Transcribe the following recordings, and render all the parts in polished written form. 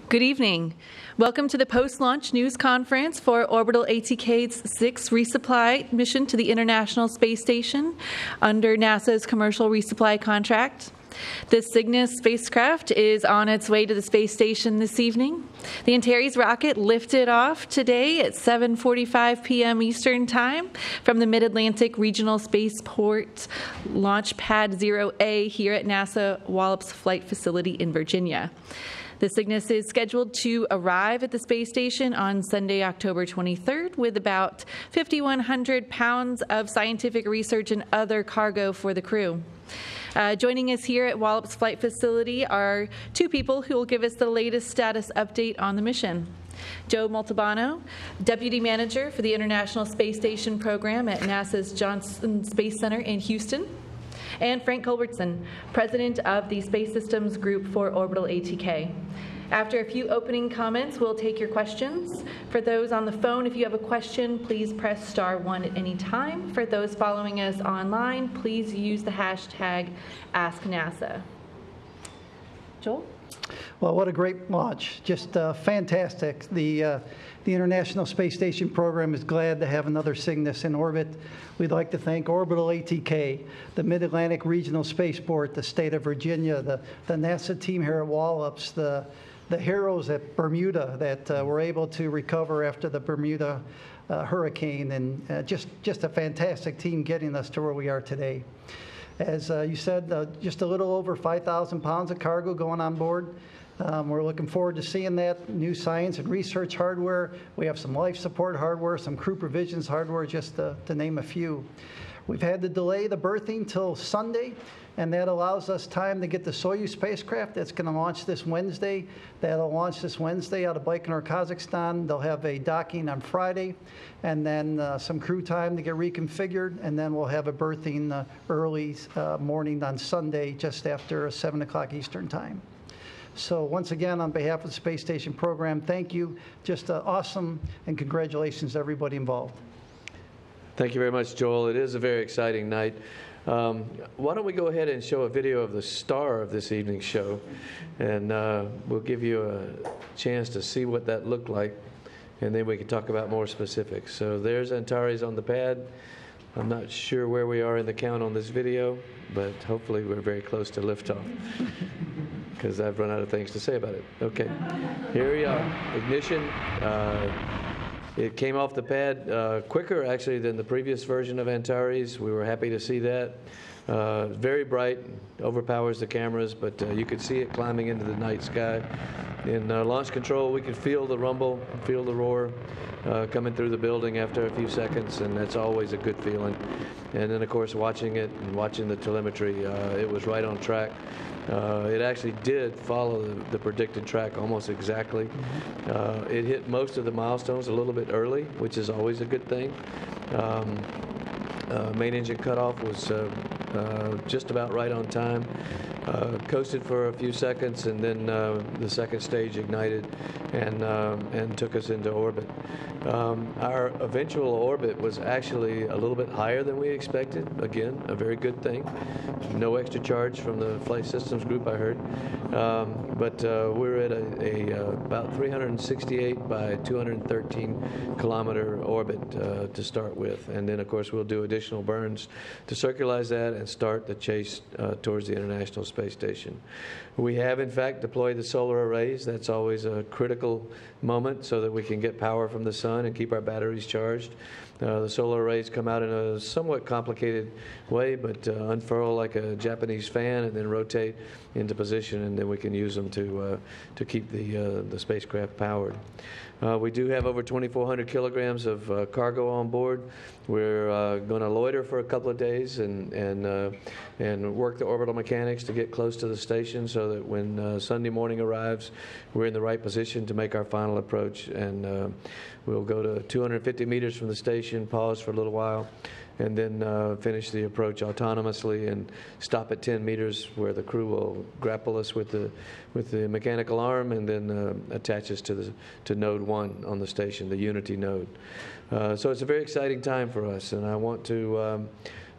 Good evening. Welcome to the post-launch news conference for Orbital ATK's 6th resupply mission to the International Space Station under NASA's commercial resupply contract. The Cygnus spacecraft is on its way to the space station this evening. The Antares rocket lifted off today at 7:45 p.m. Eastern Time from the Mid-Atlantic Regional Spaceport Launch Pad 0A here at NASA Wallops Flight Facility in Virginia. The Cygnus is scheduled to arrive at the space station on Sunday, October 23rd, with about 5,100 pounds of scientific research and other cargo for the crew. Joining us here at Wallops Flight Facility are two people who will give us the latest status update on the mission. Joe Montalbano, Deputy Manager for the International Space Station Program at NASA's Johnson Space Center in Houston, and Frank Culbertson, President of the Space Systems Group for Orbital ATK. After a few opening comments, we'll take your questions. For those on the phone, if you have a question, please press *1 at any time. For those following us online, please use the hashtag AskNASA. Joel? Well, what a great launch. Just fantastic. The International Space Station program is glad to have another Cygnus in orbit. We'd like to thank Orbital ATK, the Mid-Atlantic Regional Spaceport, the state of Virginia, the NASA team here at Wallops, the heroes at Bermuda that were able to recover after the Bermuda hurricane, and just a fantastic team getting us to where we are today. As you said, just a little over 5,000 pounds of cargo going on board. We're looking forward to seeing that. New science and research hardware. We have some life support hardware, some crew provisions hardware, just to name a few. We've had to delay the berthing till Sunday, and that allows us time to get the Soyuz spacecraft that's going to launch this Wednesday. That'll launch this Wednesday out of Baikonur, Kazakhstan. They'll have a docking on Friday, and then some crew time to get reconfigured, and then we'll have a berthing early morning on Sunday, just after 7 o'clock Eastern Time. So once again, on behalf of the Space Station program, thank you. Just awesome, and congratulations to everybody involved. Thank you very much, Joel. It is a very exciting night. Why don't we go ahead and show a video of the star of this evening's show, and we'll give you a chance to see what that looked like, and then we can talk about more specifics. So there's Antares on the pad. I'm not sure where we are in the count on this video, but hopefully we're very close to liftoff, because I've run out of things to say about it. Okay, here we are. Ignition. It came off the pad quicker, actually, than the previous version of Antares. We were happy to see that. Very bright, overpowers the cameras, but you could see it climbing into the night sky. In launch control, we could feel the rumble, feel the roar coming through the building after a few seconds, and that's always a good feeling. And then, of course, watching it and watching the telemetry, it was right on track. It actually did follow the predicted track almost exactly. It hit most of the milestones a little bit early, which is always a good thing. Main engine cutoff was just about right on time. Coasted for a few seconds, and then the second stage ignited and took us into orbit. Our eventual orbit was actually a little bit higher than we expected. Again, a very good thing. No extra charge from the Flight Systems Group, I heard. But we're at about 368 by 213 kilometer orbit to start with. And then, of course, we'll do additional burns to circularize that and start the chase towards the International Space Station. We have, in fact, deployed the solar arrays. That's always a critical moment so that we can get power from the sun and keep our batteries charged. The solar arrays come out in a somewhat complicated way, but unfurl like a Japanese fan and then rotate into position, and then we can use them to keep the spacecraft powered. We do have over 2,400 kilograms of cargo on board. We're going to loiter for a couple of days and work the orbital mechanics to get close to the station so that when Sunday morning arrives, we're in the right position to make our final approach. And we'll go to 250 meters from the station, pause for a little while, and then finish the approach autonomously and stop at 10 meters where the crew will grapple us with the mechanical arm and then attach us to node 1 on the station, the Unity node. So it's a very exciting time for us, and I want to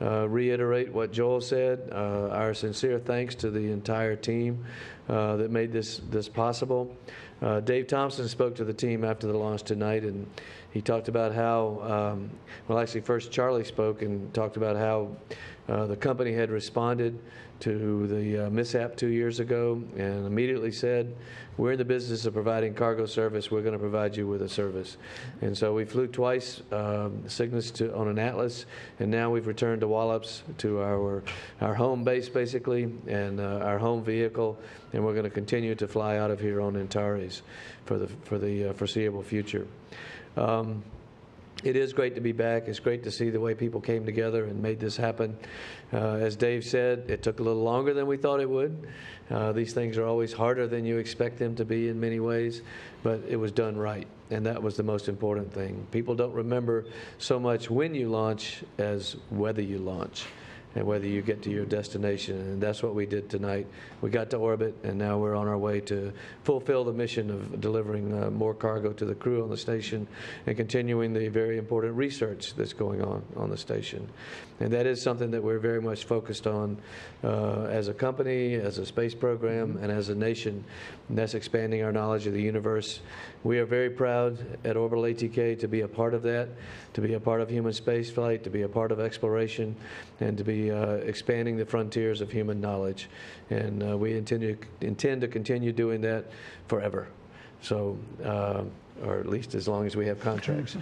reiterate what Joel said. Our sincere thanks to the entire team that made this possible. Dave Thompson spoke to the team after the launch tonight, and he talked about how, well, actually, first Charlie spoke and talked about how the company had responded to the mishap 2 years ago and immediately said, we're in the business of providing cargo service. We're going to provide you with a service. And so we flew twice, Cygnus on an Atlas, and now we've returned to Wallops, to our home base, basically, and our home vehicle, and we're going to continue to fly out of here on Antares for the foreseeable future. It is great to be back. It's great to see the way people came together and made this happen. As Dave said, it took a little longer than we thought it would. These things are always harder than you expect them to be in many ways, but it was done right, and that was the most important thing. People don't remember so much when you launch as whether you launch and whether you get to your destination, and that's what we did tonight. We got to orbit, and now we're on our way to fulfill the mission of delivering more cargo to the crew on the station and continuing the very important research that's going on the station. And that is something that we're very much focused on as a company, as a space program, and as a nation, and that's expanding our knowledge of the universe. We are very proud at Orbital ATK to be a part of that, to be a part of human spaceflight, to be a part of exploration, and to be expanding the frontiers of human knowledge. And we intend to continue doing that forever. So, or at least as long as we have contracts.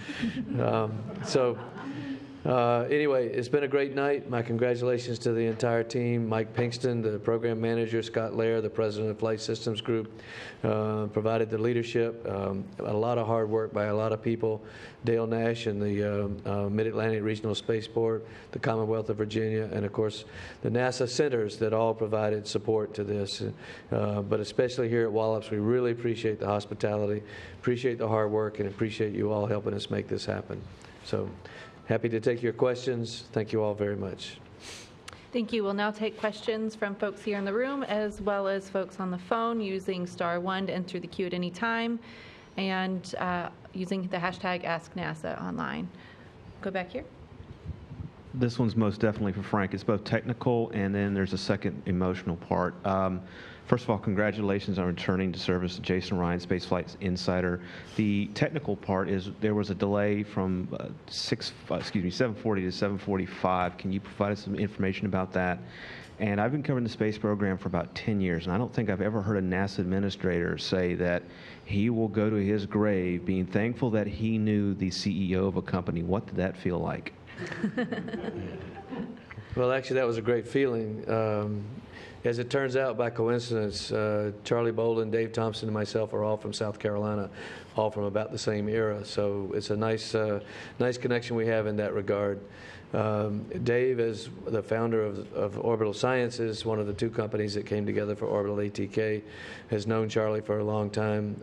Anyway, it's been a great night. My congratulations to the entire team. Mike Pinkston, the program manager, Scott Lair, the president of Flight Systems Group, provided the leadership. A lot of hard work by a lot of people. Dale Nash and the Mid-Atlantic Regional Spaceport, the Commonwealth of Virginia, and of course the NASA centers that all provided support to this. But especially here at Wallops, we really appreciate the hospitality, appreciate the hard work, and appreciate you all helping us make this happen. So, happy to take your questions. Thank you all very much. Thank you. We'll now take questions from folks here in the room as well as folks on the phone using *1 to enter the queue at any time and using the hashtag AskNASA online. Go back here. This one's most definitely for Frank. It's both technical and then there's a second emotional part. First of all, congratulations on returning to service, Jason Ryan, Spaceflight Insider. The technical part is there was a delay from 740 to 745. Can you provide us some information about that? And I've been covering the space program for about 10 years, and I don't think I've ever heard a NASA administrator say that he will go to his grave being thankful that he knew the CEO of a company. What did that feel like? Well, actually, that was a great feeling. As it turns out, by coincidence, Charlie Bolden, Dave Thompson, and myself are all from South Carolina, all from about the same era. So it's a nice connection we have in that regard. Dave, as the founder of Orbital Sciences, one of the two companies that came together for Orbital ATK, has known Charlie for a long time.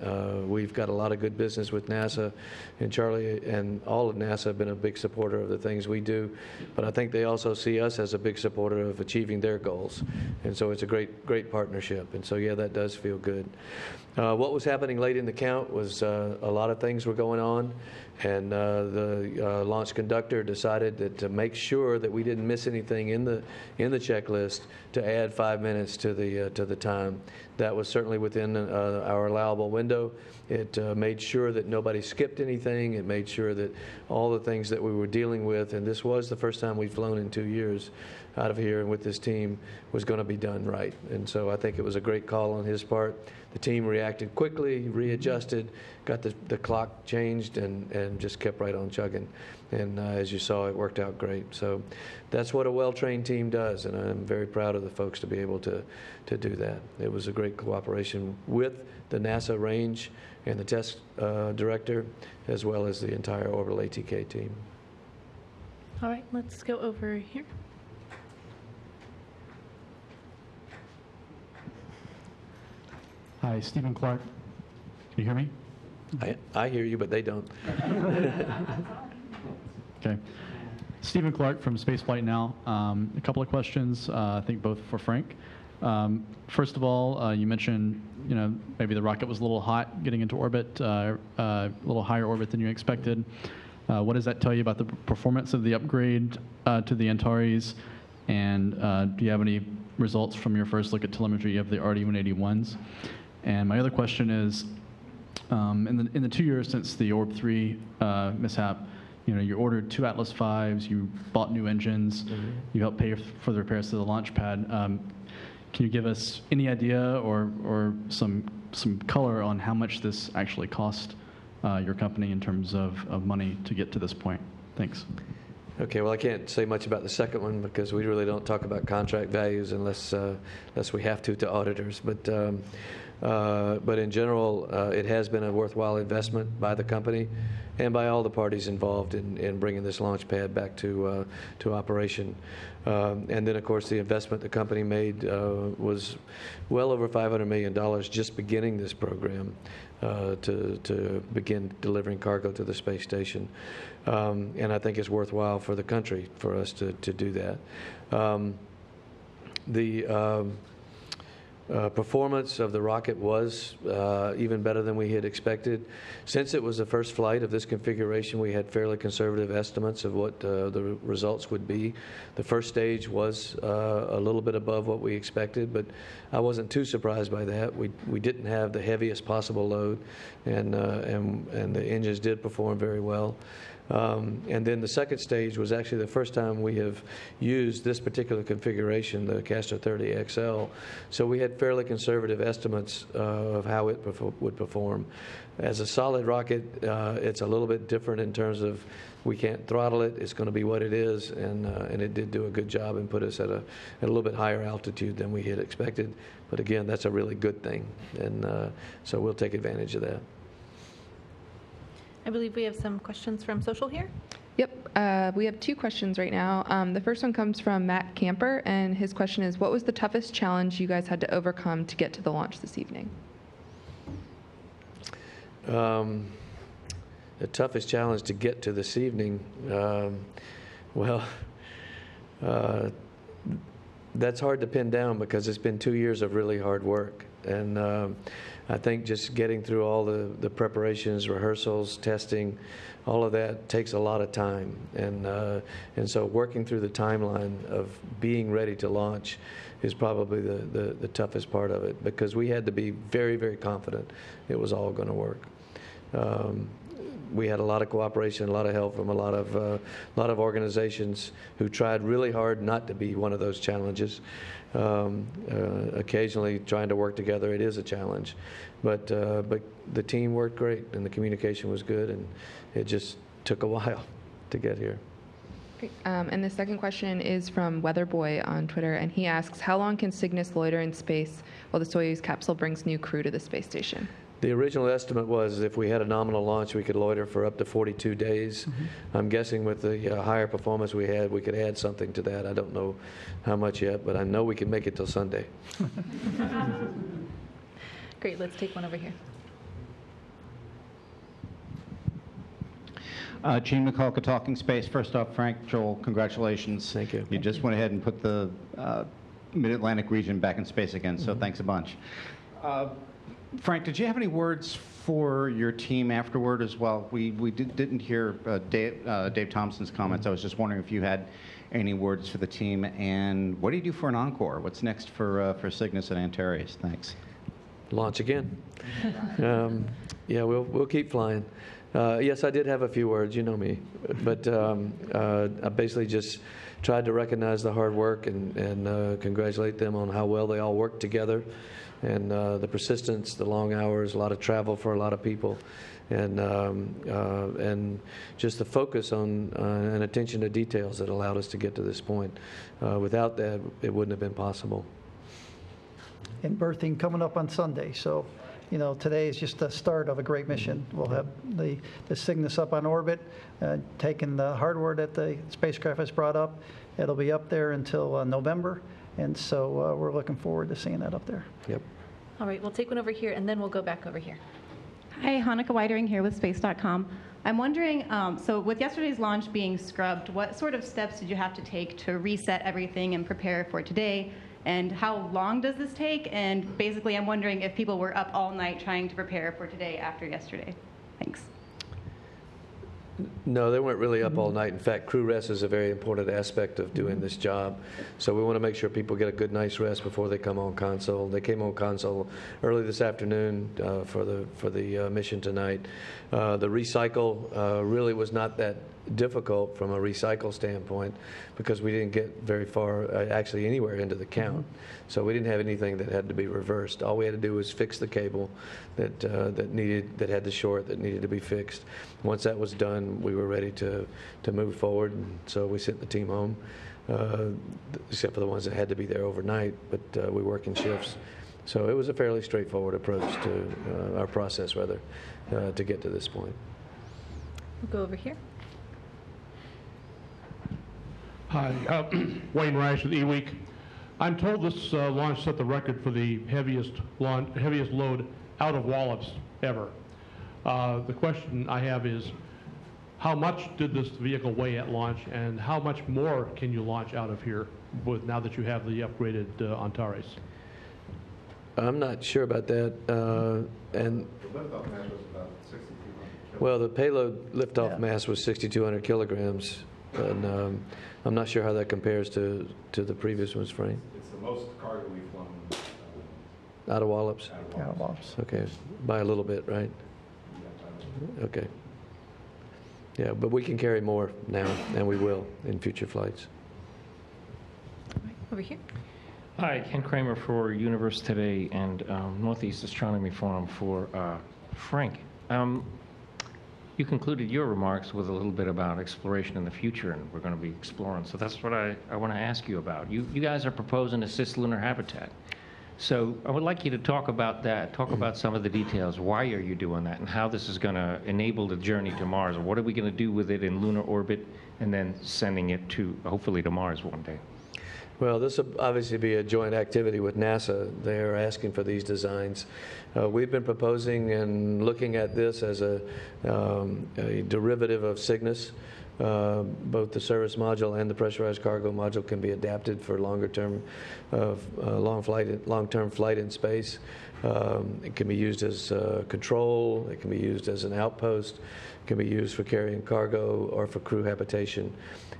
We've got a lot of good business with NASA, and Charlie and all of NASA have been a big supporter of the things we do. But I think they also see us as a big supporter of achieving their goals. And so it's a great partnership. And so, yeah, that does feel good. What was happening late in the count was a lot of things were going on, and the launch conductor decided that to make sure that we didn't miss anything in the checklist, to add 5 minutes to the time. That was certainly within our allowable window. It made sure that nobody skipped anything. It made sure that all the things that we were dealing with, and this was the first time we've flown in 2 years out of here and with this team, was going to be done right. And so I think it was a great call on his part. The team reacted quickly, readjusted, got the clock changed, and just kept right on chugging. And as you saw, it worked out great. So that's what a well-trained team does, and I'm very proud of the folks to be able to do that. It was a great cooperation with the NASA range and the test director, as well as the entire Orbital ATK team. All right, let's go over here. Hi, Stephen Clark. Can you hear me? I hear you, but they don't. Okay. Stephen Clark from Spaceflight Now. A couple of questions, I think both for Frank. First of all, you mentioned, maybe the rocket was a little hot getting into orbit, a little higher orbit than you expected. What does that tell you about the performance of the upgrade to the Antares? And do you have any results from your first look at telemetry of the RD-181s? And my other question is, in the 2 years since the Orb-3 mishap, you ordered 2 Atlas Vs, you bought new engines, you helped pay for the repairs to the launch pad. Can you give us any idea or some color on how much this actually cost your company in terms of money to get to this point? Thanks. Okay, well, I can't say much about the second one because we really don't talk about contract values unless we have to auditors. But in general, it has been a worthwhile investment by the company and by all the parties involved in bringing this launch pad back to operation. And then, of course, the investment the company made was well over $500 million just beginning this program to begin delivering cargo to the space station. And I think it's worthwhile for the country for us to do that. The performance of the rocket was even better than we had expected. Since it was the first flight of this configuration, we had fairly conservative estimates of what the results would be. The first stage was a little bit above what we expected, but I wasn't too surprised by that. We didn't have the heaviest possible load, and the engines did perform very well. And then the second stage was actually the first time we have used this particular configuration, the Castor 30 XL. So we had fairly conservative estimates of how it would perform. As a solid rocket, it's a little bit different in terms of we can't throttle it. It's going to be what it is, and it did do a good job and put us at a little bit higher altitude than we had expected. But again, that's a really good thing, and so we'll take advantage of that. I believe we have some questions from social here. Yep, we have 2 questions right now. The first one comes from Matt Camper, and his question is, what was the toughest challenge you guys had to overcome to get to the launch this evening? The toughest challenge to get to this evening, that's hard to pin down because it's been 2 years of really hard work. And I think just getting through all the preparations, rehearsals, testing, all of that takes a lot of time. And so working through the timeline of being ready to launch is probably the toughest part of it, because we had to be very, very confident it was all going to work. We had a lot of cooperation, a lot of help from a lot of organizations who tried really hard not to be one of those challenges. Occasionally trying to work together, it is a challenge, but the team worked great and the communication was good, and it just took a while to get here. Great. And the second question is from Weatherboy on Twitter, and he asks, how long can Cygnus loiter in space while the Soyuz capsule brings new crew to the space station? The original estimate was if we had a nominal launch, we could loiter for up to 42 days. I'm guessing with the higher performance we had, we could add something to that. I don't know how much yet, but I know we can make it till Sunday. Great, let's take one over here. Gene McCullough, Talking Space. First off, Frank, Joel, congratulations. Thank you. You just went ahead and put the Mid-Atlantic region back in space again, so thanks a bunch. Frank, did you have any words for your team afterward as well? We didn't hear Dave Thompson's comments. I was just wondering if you had any words for the team, and what do you do for an encore? What's next for Cygnus and Antares? Thanks. Launch again. Yeah, we'll keep flying. Yes, I did have a few words. You know me, but I basically just tried to recognize the hard work and congratulate them on how well they all worked together. And the persistence, the long hours, a lot of travel for a lot of people, and just the focus on and attention to details that allowed us to get to this point. Without that, it wouldn't have been possible. And berthing coming up on Sunday, so today is just the start of a great mission. We'll have the Cygnus up on orbit, taking the hardware that the spacecraft has brought up. It'll be up there until November. And so we're looking forward to seeing that up there. Yep. All right, we'll take one over here, and then we'll go back over here. Hi, Hanukkah Weidering here with Space.com. I'm wondering, so with yesterday's launch being scrubbed, what sort of steps did you have to take to reset everything and prepare for today? And how long does this take? And basically, I'm wondering if people were up all night trying to prepare for today after yesterday. Thanks. No, they weren't really up all night. In fact, crew rest is a very important aspect of doing this job. So we want to make sure people get a good night's rest before they come on console. They came on console early this afternoon for the mission tonight. The recycle really was not that difficult from a recycle standpoint because we didn't get very far, actually anywhere into the count. So we didn't have anything that had to be reversed. All we had to do was fix the cable that had the short that needed to be fixed. Once that was done, we were ready to move forward. And so we sent the team home, except for the ones that had to be there overnight. But we work in shifts. So it was a fairly straightforward approach to our process, rather, to get to this point. We'll go over here. Hi, Wayne Rice with eWeek. I'm told this launch set the record for the heaviest load out of Wallops ever. The question I have is, how much did this vehicle weigh at launch, and how much more can you launch out of here now that you have the upgraded Antares? I'm not sure about that. And the liftoff mass was about 6,200 kilograms. well, the payload liftoff mass was 6,200 kilograms, and I'm not sure how that compares to the previous ones, Frank. It's the most cargo we've flown Out of Wallops? Out of Wallops. Okay, by a little bit, right? Okay. Yeah, but we can carry more now, and we will in future flights. Over here. Hi, Ken Kramer for Universe Today and Northeast Astronomy Forum for Frank. You concluded your remarks with a little bit about exploration in the future, and we're going to be exploring. So that's what I want to ask you about. You guys are proposing a cislunar habitat. So I would like you to talk about that, talk about some of the details. Why are you doing that, and how this is going to enable the journey to Mars? What are we going to do with it in lunar orbit, and then sending it to, hopefully, to Mars one day? Well, this will obviously be a joint activity with NASA. They are asking for these designs. We've been proposing and looking at this as a derivative of Cygnus. Both the service module and the pressurized cargo module can be adapted for long-term flight in space. It can be used as control. It can be used as an outpost. It can be used for carrying cargo or for crew habitation.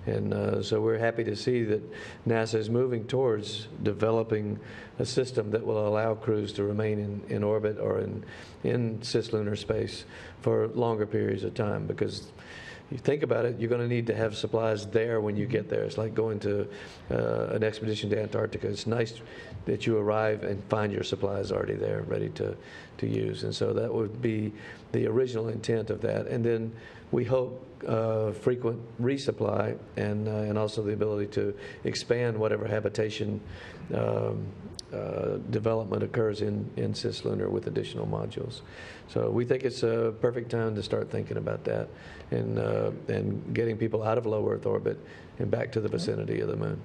And so we're happy to see that NASA is moving towards developing a system that will allow crews to remain in orbit or in cislunar space for longer periods of time, because you think about it, you're going to need to have supplies there when you get there. It's like going to an expedition to Antarctica. It's nice that you arrive and find your supplies already there, ready to use. And so that would be the original intent of that. And then we hope frequent resupply and also the ability to expand whatever habitation development occurs in cislunar with additional modules. So we think it's a perfect time to start thinking about that and getting people out of low Earth orbit and back to the vicinity of the moon.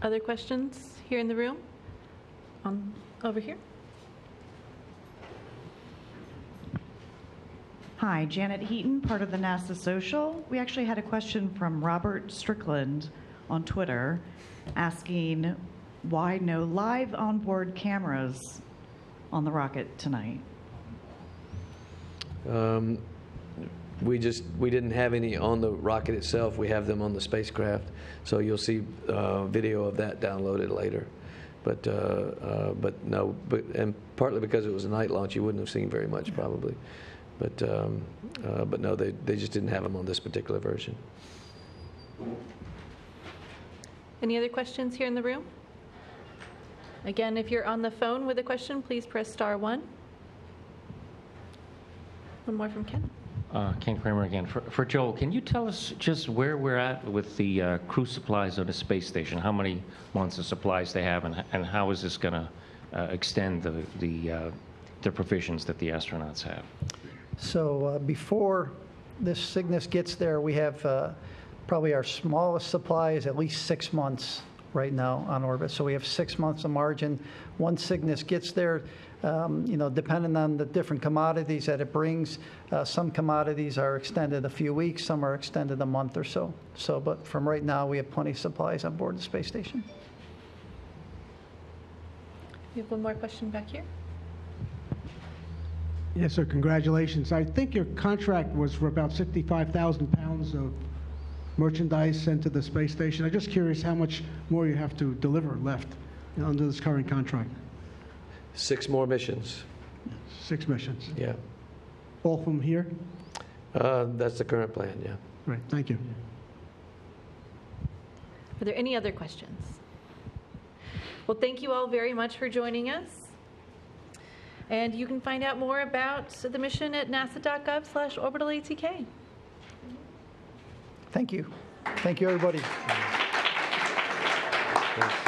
Other questions here in the room? Over here. Hi, Janet Heaton, part of the NASA Social. We actually had a question from Robert Strickland on Twitter asking why no live onboard cameras on the rocket tonight. We didn't have any on the rocket itself. We have them on the spacecraft, so you'll see video of that downloaded later. But no, and partly because it was a night launch, you wouldn't have seen very much probably. But no, they just didn't have them on this particular version. Any other questions here in the room? Again, if you're on the phone with a question, please press *1. One more from Ken. Ken Kramer again. For Joel, can you tell us just where we're at with the crew supplies on the space station? How many months of supplies they have, and how is this going to extend the provisions that the astronauts have? So before this Cygnus gets there, we have probably our smallest supply is at least 6 months right now on orbit. So we have 6 months of margin. Once Cygnus gets there, depending on the different commodities that it brings, some commodities are extended a few weeks, some are extended a month or so. But from right now, we have plenty of supplies on board the space station. We have one more question back here. Yes, sir. Congratulations. I think your contract was for about 65,000 pounds of merchandise sent to the space station. I'm just curious how much more you have to deliver left under this current contract. 6 more missions. 6 missions. Yeah. All from here? That's the current plan, yeah. Right. Thank you. Are there any other questions? Well, thank you all very much for joining us. And you can find out more about the mission at nasa.gov/orbitalatk. Thank you. Thank you, everybody. Thanks.